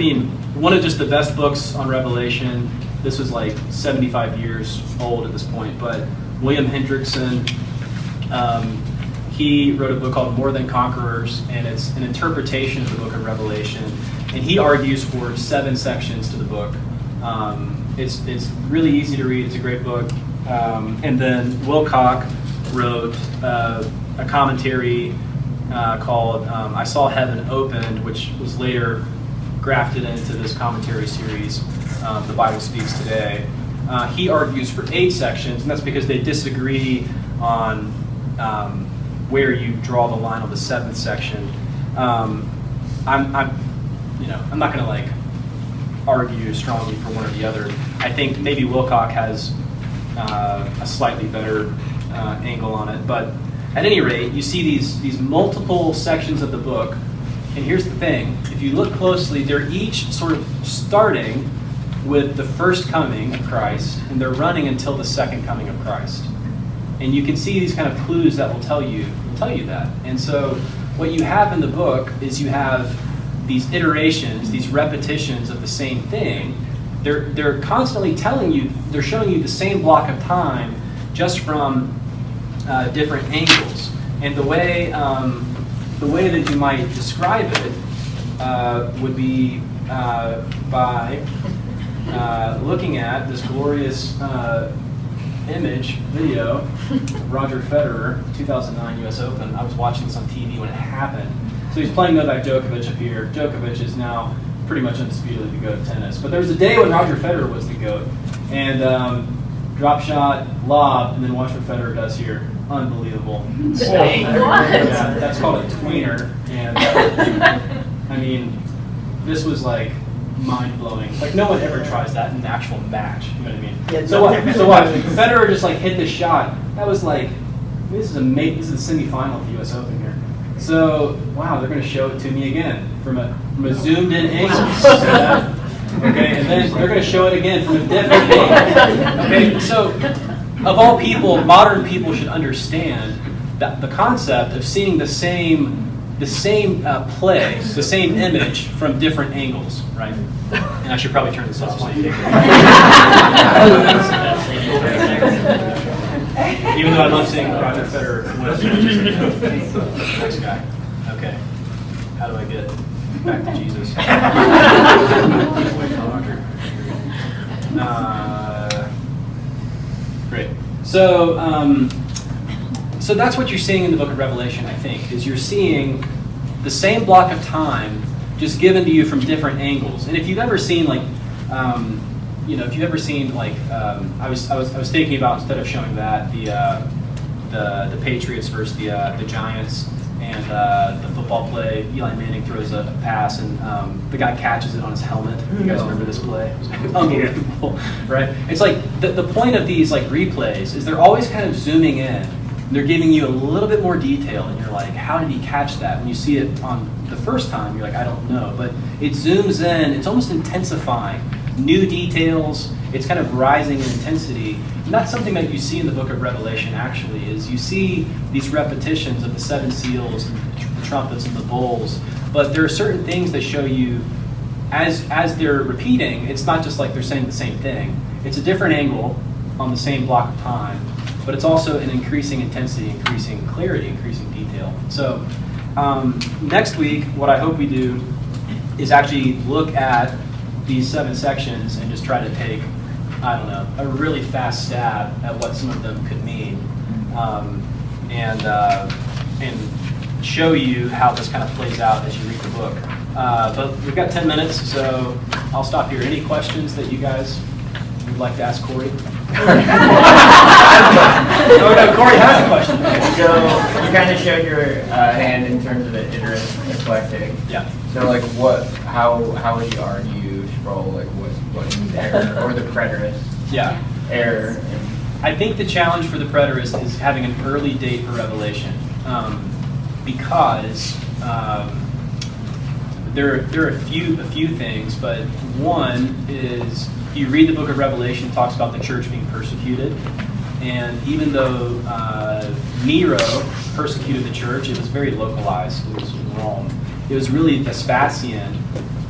of just the best books on Revelation. This was 75 years old at this point, but William Hendrickson, he wrote a book called More Than Conquerors, and it's an interpretation of the book of Revelation. And he argues for 7 sections to the book. It's really easy to read. It's a great book. And then Wilcock wrote a commentary called I Saw Heaven Opened, which was later grafted into this commentary series, The Bible Speaks Today. He argues for 8 sections, and that's because they disagree on where you draw the line on the 7th section. I'm not going to like argue strongly for one or the other. I think maybe Wilcock has a slightly better angle on it, but at any rate, you see these multiple sections of the book, and here's the thing: if you look closely, they're each sort of starting with the first coming of Christ, and they're running until the second coming of Christ. And you can see these kind of clues that will tell you that. And so what you have in the book is you have these iterations, these repetitions of the same thing. They're constantly telling you, they're showing you the same block of time, just from different angles. And the way that you might describe it would be by looking at this glorious video of Roger Federer, 2009 U.S. Open. I was watching this on TV when it happened. So he's playing Novak Djokovic up here. Djokovic is now pretty much undisputedly the GOAT of tennis. But there was a day when Roger Federer was the GOAT. And drop shot, lob, and then watch what Federer does here. Unbelievable. What? Yeah, that's called a tweener. And I mean, this was like mind-blowing. Like, no one ever tries that in an actual match. You know what I mean? Yeah, So watch. Federer just like hit the this That was like, this is the semifinal of the U.S. Open here. So, wow, they're going to show it to me again from a zoomed-in angle. Okay, and then they're going to show it again from a different angle. Okay, so of all people, modern people should understand that the concept of seeing the same play, the same image from different angles, right? And I should probably turn this off. Even though I love seeing Roger Federer win. Next guy. Okay. How do I get back to Jesus? Great. So that's what you're seeing in the book of Revelation, I think, is you're seeing the same block of time just given to you from different angles. And if you've ever seen I was thinking about, instead of showing that, the Patriots versus the Giants, and the football play, Eli Manning throws a pass, and the guy catches it on his helmet. You guys remember this play? It was unbelievable, right? It's like the point of these like replays is they're always kind of zooming in. They're giving you a little bit more detail, and you're like, how did he catch that? When you see it on the first time, you're like, I don't know. But it zooms in. It's almost intensifying. New details. It's kind of rising in intensity. And that's something that you see in the book of Revelation, actually, is you see these repetitions of the 7 seals, and the trumpets, and the bowls. But there are certain things that show you, as they're repeating, it's not just like they're saying the same thing. It's a different angle on the same block of time. But it's also an increasing intensity, increasing clarity, increasing detail. So next week, what I hope we do is actually look at these 7 sections and just try to take, I don't know, a really fast stab at what some of them could mean, and show you how this kind of plays out as you read the book. But we've got 10 minutes, so I'll stop here. Any questions that you guys would like to ask Corey? Oh, no, Corey has a question. So you kind of showed your hand in terms of the eclectic. Yeah. So like how would you argue Sproul, like what is error, or the preterist? Yeah. Error. I think the challenge for the preterist is having an early date for Revelation, because there are a few things, but one is you read the book of Revelation, it talks about the church being persecuted, and even though Nero persecuted the church, it was very localized. It was in Rome. It was really Vespasian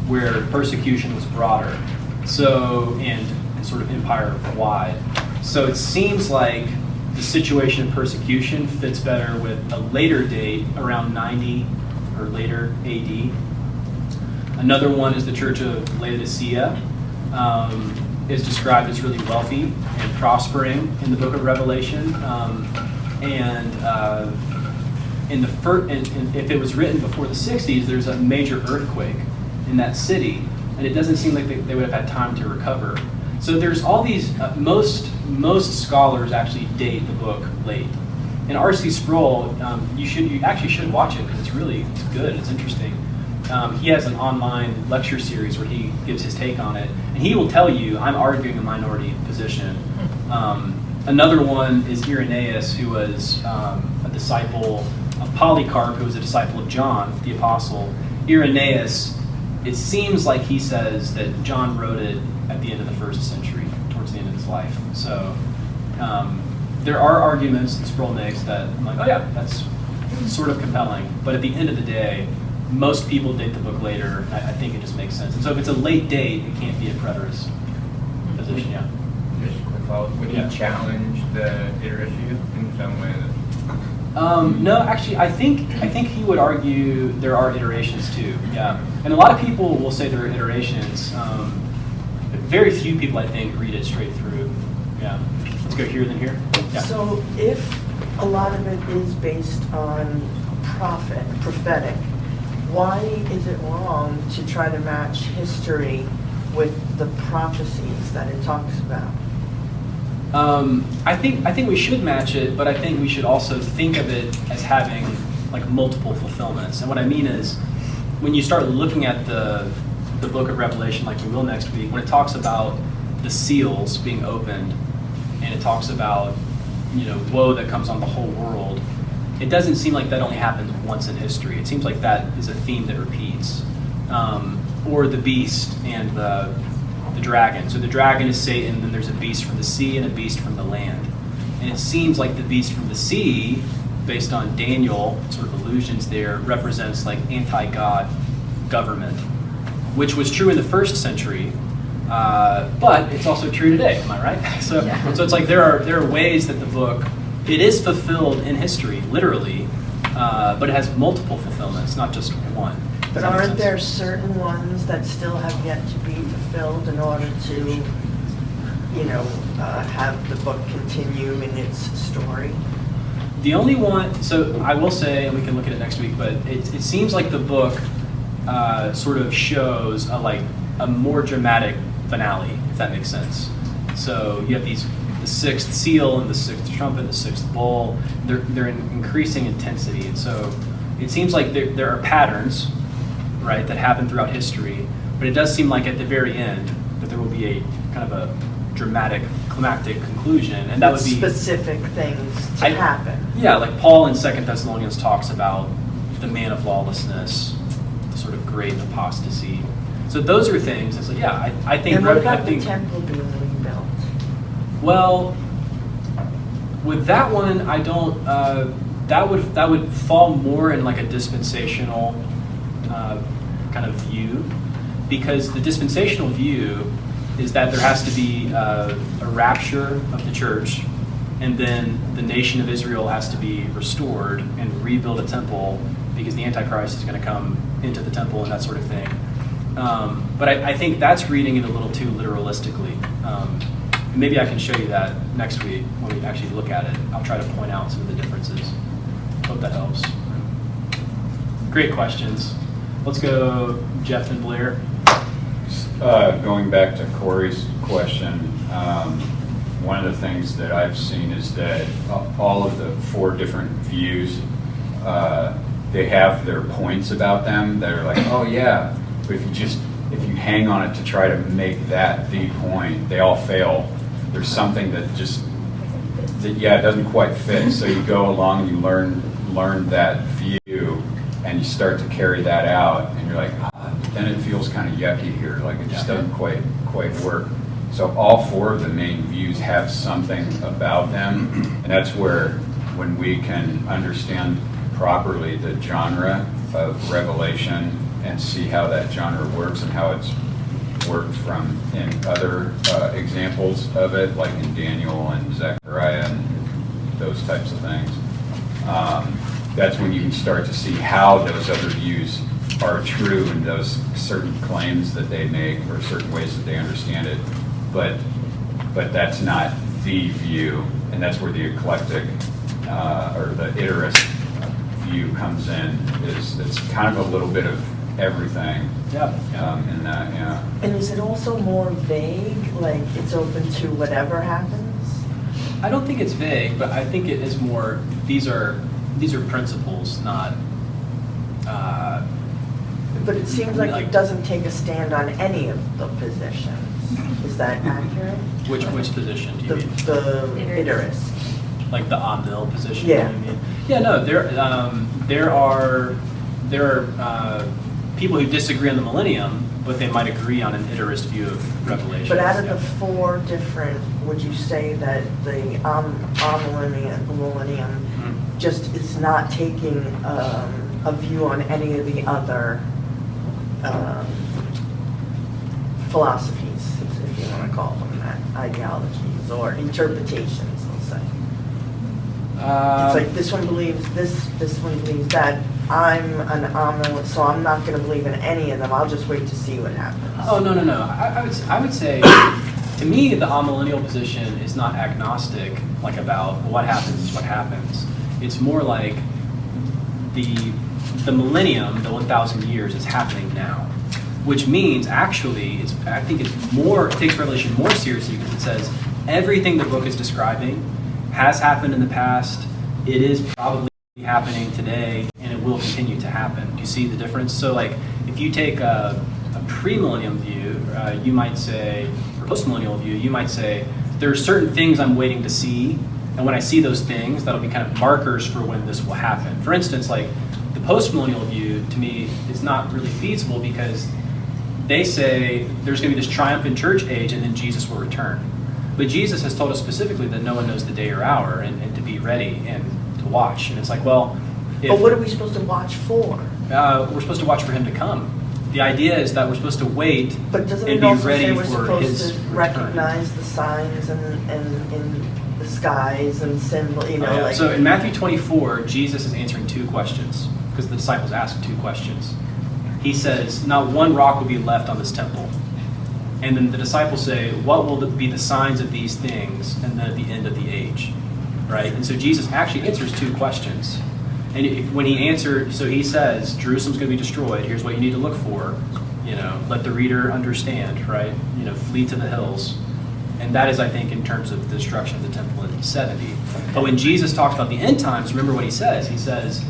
where persecution was broader, so and sort of empire-wide. So it seems like the situation of persecution fits better with a later date, around 90 or later AD. Another one is the church of Laodicea. Is described as really wealthy and prospering in the book of Revelation, and if it was written before the 60s, there's a major earthquake, in that city, and it doesn't seem like they would have had time to recover. So there's all these, most scholars actually date the book late. And R.C. Sproul, you actually should watch it because it's good, it's interesting. He has an online lecture series where he gives his take on it, and he will tell you, I'm arguing a minority position. Another one is Irenaeus, who was a disciple of Polycarp, who was a disciple of John, the apostle. Irenaeus, it seems like he says that John wrote it at the end of the 1st century, towards the end of his life. So there are arguments that Sproul makes that I'm like, oh yeah, that's sort of compelling. But at the end of the day, most people date the book later. I think it just makes sense. And so if it's a late date, it can't be a preterist position, yeah. Just a quick follow-up. Would Yeah. you challenge the iter issue in some way? No, actually, I think he would argue there are iterations too. Yeah, and a lot of people will say there are iterations. Very few people, I think, read it straight through. Yeah. Let's go here, then here. Yeah. So if a lot of it is based on prophetic, why is it wrong to try to match history with the prophecies that it talks about? I think we should match it, but I think we should also think of it as having like multiple fulfillments. And what I mean is, when you start looking at the book of Revelation, like we will next week, when it talks about the seals being opened, and it talks about, woe that comes on the whole world, it doesn't seem like that only happens once in history. It seems like that is a theme that repeats. Or the beast and the dragon. So the dragon is Satan, then there's a beast from the sea and a beast from the land. And it seems like the beast from the sea, based on Daniel, sort of allusions there, represents like anti-God government, which was true in the 1st century, but it's also true today, am I right? So it's like there are ways that the book, it is fulfilled in history, literally, but it has multiple fulfillments, not just one. But aren't there certain ones that still have yet to be fulfilled in order to, have the book continue in its story? The only one, so I will say, and we can look at it next week, but it seems like the book sort of shows a more dramatic finale, if that makes sense. So you have the 6th seal and the 6th trumpet, the 6th bowl. They're in increasing intensity, and so it seems like there are patterns, right, that happen throughout history. But it does seem like at the very end that there will be a kind of a dramatic, climactic conclusion, and that would be specific things to happen. Yeah, like Paul in 2 Thessalonians talks about the man of lawlessness, the sort of great apostasy. So those are things. It's like, yeah, I think. And what about the temple being rebuilt? Well, with that one, I don't. That would fall more in like a dispensational kind of view, because the dispensational view is that there has to be a rapture of the church, and then the nation of Israel has to be restored and rebuild a temple, because the Antichrist is going to come into the temple and that sort of thing. But I think that's reading it a little too literalistically. Maybe I can show you that next week when we actually look at it. I'll try to point out some of the differences. Hope that helps. Great questions. Let's go Jeff and Blair. Going back to Corey's question, one of the things that I've seen is that all of the 4 different views, they have their points about them that are like, oh yeah, but if you hang on it to try to make that the point, they all fail. There's something that it doesn't quite fit. So you go along, you learn that view, and you start to carry that out, and you're like, then it feels kind of yucky here, like it just doesn't quite work. So all 4 of the main views have something about them, and that's where, when we can understand properly the genre of Revelation and see how that genre works and how it's worked from in other examples of it, like in Daniel and Zechariah and those types of things, that's when you can start to see how those other views are true and those certain claims that they make or certain ways that they understand it. But that's not the view, and that's where the eclectic or the iterist view comes in. It's kind of a little bit of everything Yeah. in that, yeah. And is it also more vague, like it's open to whatever happens? I don't think it's vague, but I think it is more, these are principles, not, But it seems like Like- it doesn't take a stand on any of the positions. Is that accurate? which position do you The, mean? the Iterist. iterist. Like the on-mill position? Yeah. You mean? Yeah, no, there are people who disagree on the millennium, but they might agree on an iterist view of Revelation. But out of Yeah. the four different, would you say that the millennium Mhm. just is not taking a view on any of the other philosophies, if you want to call them that, ideologies or interpretations, let's say? It's like this one believes this one believes that. I'm an amillennialist, so I'm not going to believe in any of them. I'll just wait to see what happens. Oh, no. I would say, to me, the amillennial position is not agnostic, like about what happens is what happens. It's more like the millennium, the 1,000 years, is happening now, which means actually, I think it takes Revelation more seriously because it says everything the book is describing has happened in the past. It is probably happening today, and it will continue to happen. Do you see the difference? So, like, if you take a premillennial view, you might say, or postmillennial view, you might say, there are certain things I'm waiting to see, and when I see those things, that'll be kind of markers for when this will happen. For instance, like, the postmillennial view, to me, is not really feasible because they say there's going to be this triumphant church age, and then Jesus will return. But Jesus has told us specifically that no one knows the day or hour, and to be ready and to watch. And it's like, well, But what are we supposed to watch for? we're supposed to watch for him to come. The idea is that we're supposed to wait But doesn't and it be also ready say we're for supposed his to return. recognize the signs and in the skies and symbol, you know, Oh, yeah. like. So in Matthew 24, Jesus is answering two questions because the disciples ask two questions. He says, not one rock will be left on this temple. And then the disciples say, what will be the signs of these things and then at the end of the age? Right? And so Jesus actually answers two questions. And when he answered, so he says, Jerusalem's going to be destroyed. Here's what you need to look for. You know, let the reader understand, right? You know, flee to the hills. And that is, I think, in terms of the destruction of the temple in 70. But when Jesus talks about the end times, remember what he says. He says,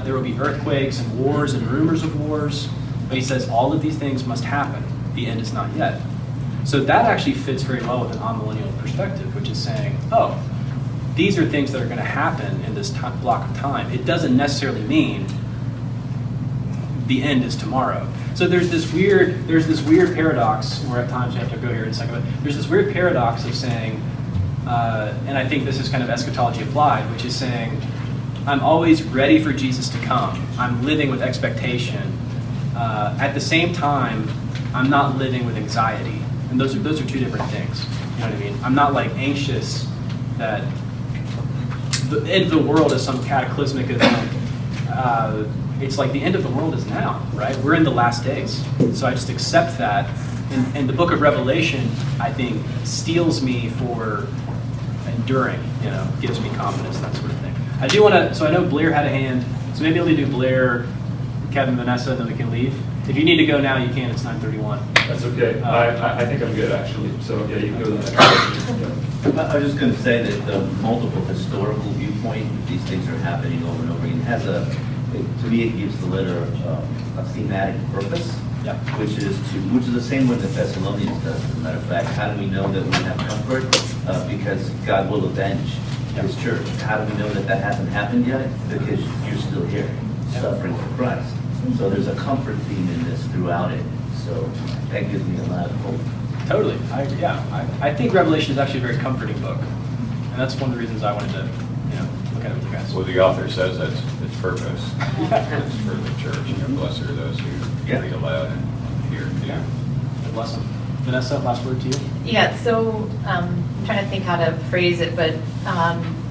there will be earthquakes and wars and rumors of wars. But he says, all of these things must happen. The end is not yet. So that actually fits very well with an amillennial perspective, which is saying, oh, these are things that are going to happen in this block of time. It doesn't necessarily mean the end is tomorrow. So there's this weird paradox, where at times you have to go here in a second, but there's this weird paradox of saying, and I think this is kind of eschatology applied, which is saying, I'm always ready for Jesus to come. I'm living with expectation. At the same time, I'm not living with anxiety. And those are two different things. You know what I mean? I'm not like anxious that the end of the world is some cataclysmic event. It's like the end of the world is now, right? We're in the last days. So I just accept that. And the book of Revelation, I think, steels me for enduring, you know, gives me confidence, that sort of thing. I do want to, so I know Blair had a hand, so maybe I'll do Blair, Kevin, Vanessa, and then we can leave. If you need to go now, you can. It's 9:31. That's okay. I think I'm good, actually. So, yeah, you can go to the next question. I was just going to say that the multiple historical viewpoint, these things are happening over and over again, has to me, it gives the letter a thematic purpose, Yeah. which is the same way the Thessalonians does. As a matter of fact, how do we know that we have comfort? Because God will avenge His church. How do we know that that hasn't happened yet? Because you're still here, suffering for Christ. So there's a comfort theme in this throughout it. So that gives me a lot of hope. Totally. I think Revelation is actually a very comforting book. And that's one of the reasons I wanted to, you know, look at it with you guys. Well, the author says that's its purpose. It's for the church. You know, blessed are those who read aloud and hear. Yeah. God bless them. Vanessa, last word to you. Yeah, so I'm trying to think how to phrase it, but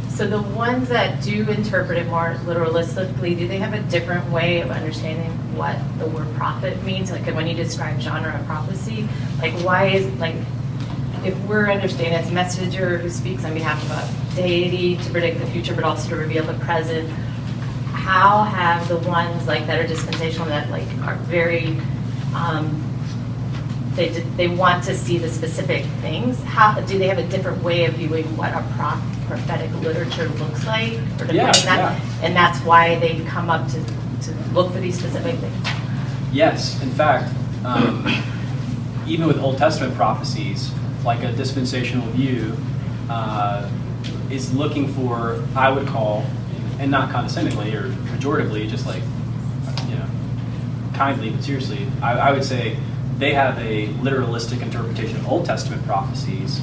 so the ones that do interpret it more literalistically, do they have a different way of understanding what the word prophet means? Like when you describe genre of prophecy, like why is, like, if we're understanding as a messenger who speaks on behalf of a deity to predict the future, but also to reveal the present, how have the ones like that are dispensational that like are very, they want to see the specific things? How do they have a different way of viewing what a prophetic literature looks like, or Yeah, defining that? yeah. And that's why they come up to look for these specific things. Yes, in fact, even with Old Testament prophecies, like a dispensational view is looking for, I would call, and not condescendingly or pejoratively, just like, kindly, but seriously, I would say they have a literalistic interpretation of Old Testament prophecies,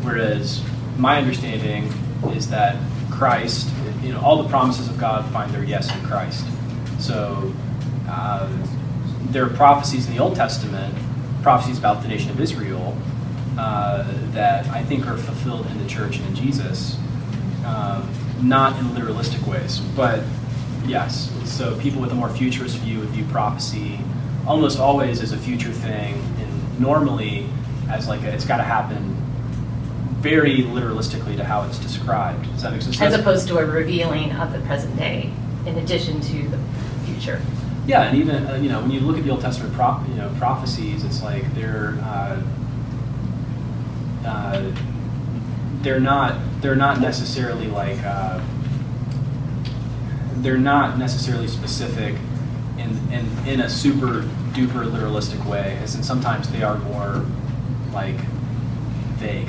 whereas my understanding is that Christ, all the promises of God find their yes in Christ. So there are prophecies in the Old Testament, prophecies about the nation of Israel, that I think are fulfilled in the church and in Jesus, not in literalistic ways, but yes. So people with a more futurist view would view prophecy almost always as a future thing, and normally as like it's got to happen very literalistically to how it's described. Does that make sense? As opposed to a revealing of the present day in addition to the future. Yeah, and even when you look at the Old Testament prophecies, it's like they're not necessarily like they're not necessarily specific in a super duper literalistic way, as in sometimes they are more like vague.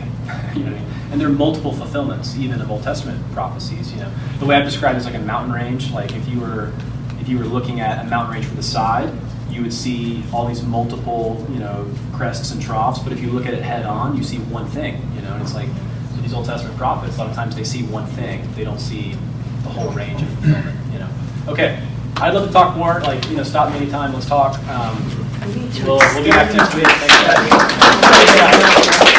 You know what I mean? And there are multiple fulfillments even of Old Testament prophecies. The way I've described it is like a mountain range. Like if you were looking at a mountain range from the side, you would see all these multiple, crests and troughs. But if you look at it head on, you see one thing, and it's like these Old Testament prophets, a lot of times they see one thing. They don't see the whole range of fulfillment, Okay, I'd love to talk more, stop me anytime, let's talk. We need to We'll be back extend- next week. Thanks, guys.